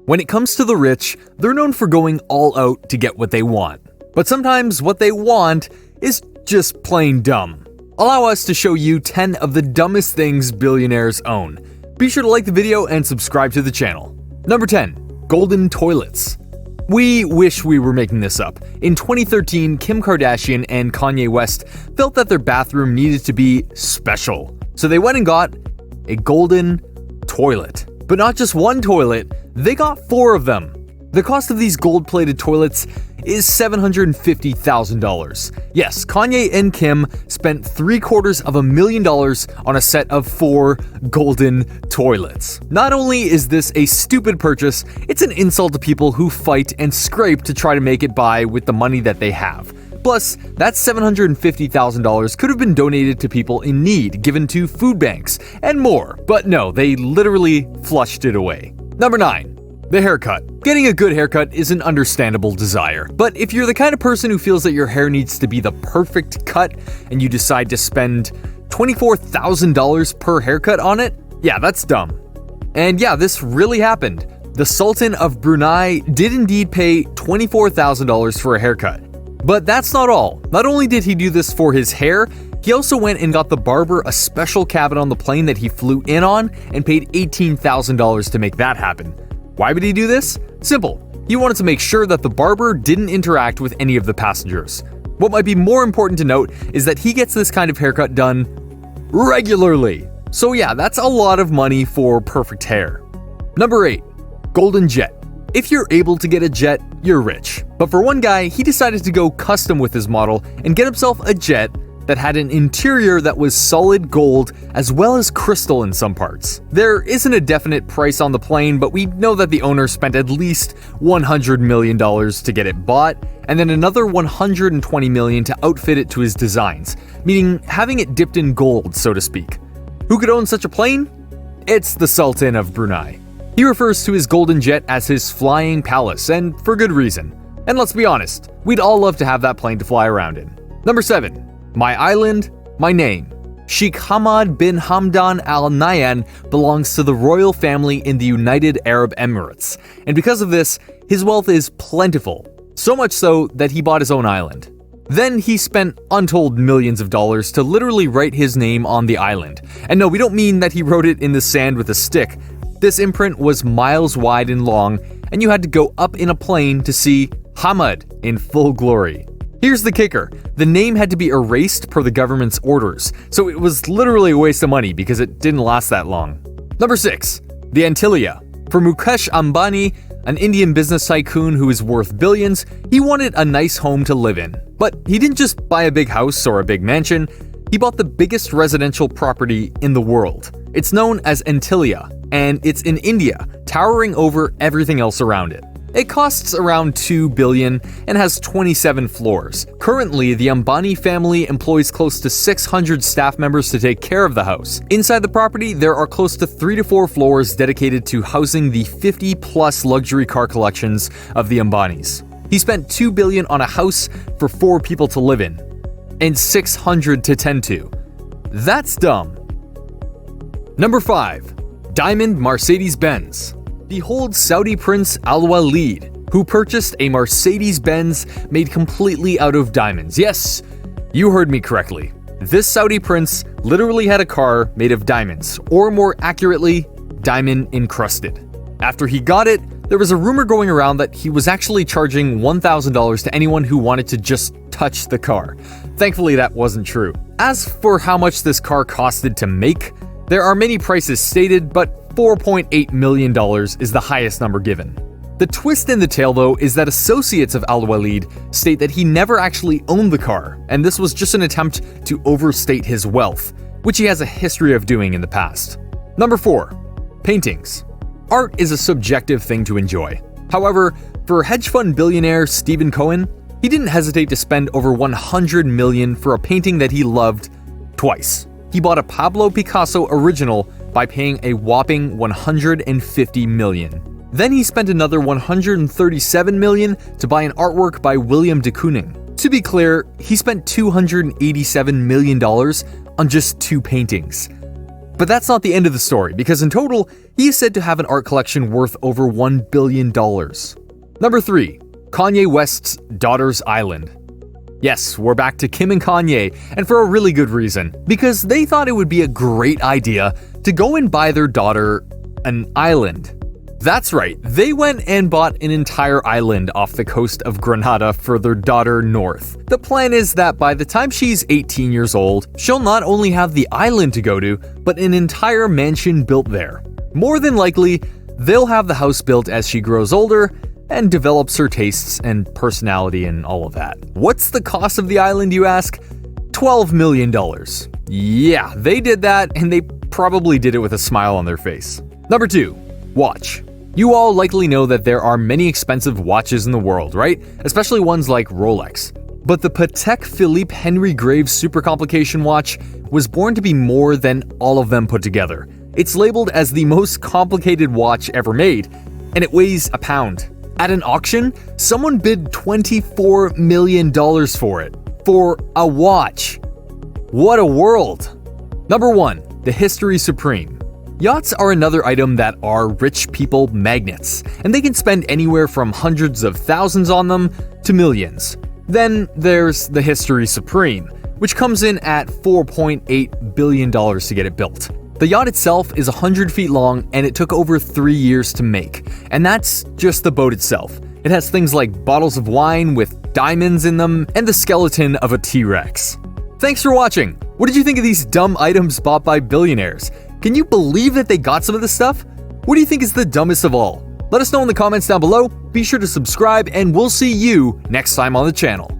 When it comes to the rich, they're known for going all out to get what they want. But sometimes what they want is just plain dumb. Allow us to show you 10 of the dumbest things billionaires own. Be sure to like the video and subscribe to the channel. Number 10. Golden toilets. We wish we were making this up. In 2013, Kim Kardashian and Kanye West felt that their bathroom needed to be special. So they went and got a golden toilet. But not just one toilet, they got 4 of them. The cost of these gold-plated toilets is $750,000. Yes, Kanye and Kim spent $750,000 on a set of 4 golden toilets. Not only is this a stupid purchase, it's an insult to people who fight and scrape to try to make it by with the money that they have. Plus, that $750,000 could have been donated to people in need, given to food banks, and more. But no, they literally flushed it away. Number 9. The haircut. Getting a good haircut is an understandable desire. But if you're the kind of person who feels that your hair needs to be the perfect cut, and you decide to spend $24,000 per haircut on it, yeah, that's dumb. And yeah, this really happened. The Sultan of Brunei did indeed pay $24,000 for a haircut. But that's not all. Not only did he do this for his hair, he also went and got the barber a special cabin on the plane that he flew in on and paid $18,000 to make that happen. Why would he do this? Simple. He wanted to make sure that the barber didn't interact with any of the passengers. What might be more important to note is that he gets this kind of haircut done regularly. So yeah, that's a lot of money for perfect hair. Number 8. Golden jet. If you're able to get a jet, you're rich. But for one guy, he decided to go custom with his model and get himself a jet that had an interior that was solid gold as well as crystal in some parts. There isn't a definite price on the plane, but we know that the owner spent at least $100 million to get it bought, and then another $120 million to outfit it to his designs, meaning having it dipped in gold, so to speak. Who could own such a plane? It's the Sultan of Brunei. He refers to his golden jet as his flying palace, and for good reason. And let's be honest, we'd all love to have that plane to fly around in. Number 7. My island, my name. Sheikh Hamad bin Hamdan Al Nahyan belongs to the royal family in the United Arab Emirates, and because of this, his wealth is plentiful, so much so that he bought his own island. Then he spent untold millions of dollars to literally write his name on the island. And no, we don't mean that he wrote it in the sand with a stick. This imprint was miles wide and long, and you had to go up in a plane to see Hamad in full glory. Here's the kicker. The name had to be erased per the government's orders, so it was literally a waste of money because it didn't last that long. Number 6. The Antilia. For Mukesh Ambani, an Indian business tycoon who is worth billions, he wanted a nice home to live in. But he didn't just buy a big house or a big mansion, he bought the biggest residential property in the world. It's known as Antilia, and it's in India, towering over everything else around it. It costs around $2 billion and has 27 floors. Currently, the Ambani family employs close to 600 staff members to take care of the house. Inside the property, there are close to 3 to 4 floors dedicated to housing the 50-plus luxury car collections of the Ambanis. He spent $2 billion on a house for 4 people to live in, and 600 to tend to. That's dumb. Number 5. Diamond Mercedes-Benz. Behold Saudi Prince Al-Walid, who purchased a Mercedes-Benz made completely out of diamonds. Yes, you heard me correctly. This Saudi prince literally had a car made of diamonds, or more accurately, diamond encrusted. After he got it, there was a rumor going around that he was actually charging $1,000 to anyone who wanted to just touch the car. Thankfully, that wasn't true. As for how much this car costed to make, there are many prices stated, but $4.8 million is the highest number given. The twist in the tale, though, is that associates of Al-Walid state that he never actually owned the car, and this was just an attempt to overstate his wealth, which he has a history of doing in the past. Number 4. Paintings. Art is a subjective thing to enjoy. However, for hedge fund billionaire Stephen Cohen, he didn't hesitate to spend over $100 million for a painting that he loved twice. He bought a Pablo Picasso original by paying a whopping $150 million. Then he spent another $137 million to buy an artwork by William de Kooning. To be clear, he spent $287 million on just 2 paintings. But that's not the end of the story, because in total, he is said to have an art collection worth over $1 billion. Number 3. Kanye West's Daughter's Island. Yes, we're back to Kim and Kanye, and for a really good reason, because they thought it would be a great idea to go and buy their daughter an island. That's right, they went and bought an entire island off the coast of Grenada for their daughter north. The plan is that by the time she's 18 years old, she'll not only have the island to go to, but an entire mansion built there. More than likely, they'll have the house built as she grows older and develops her tastes and personality and all of that. What's the cost of the island, you ask? $12 million. Yeah, they did that, and they probably did it with a smile on their face. Number 2. Watch. You all likely know that there are many expensive watches in the world, right? Especially ones like Rolex. But the Patek Philippe Henry Graves Super Complication watch was born to be more than all of them put together. It's labeled as the most complicated watch ever made, and it weighs a pound. At an auction, someone bid $24 million for it. For a watch. What a world! Number 1. The History Supreme. Yachts are another item that are rich people magnets, and they can spend anywhere from hundreds of thousands on them to millions. Then there's the History Supreme, which comes in at $4.8 billion to get it built. The yacht itself is 100 feet long, and it took over 3 years to make, and that's just the boat itself. It has things like bottles of wine with diamonds in them and the skeleton of a T-Rex. Thanks for watching! What did you think of these dumb items bought by billionaires? Can you believe that they got some of this stuff? What do you think is the dumbest of all? Let us know in the comments down below, be sure to subscribe, and we'll see you next time on the channel.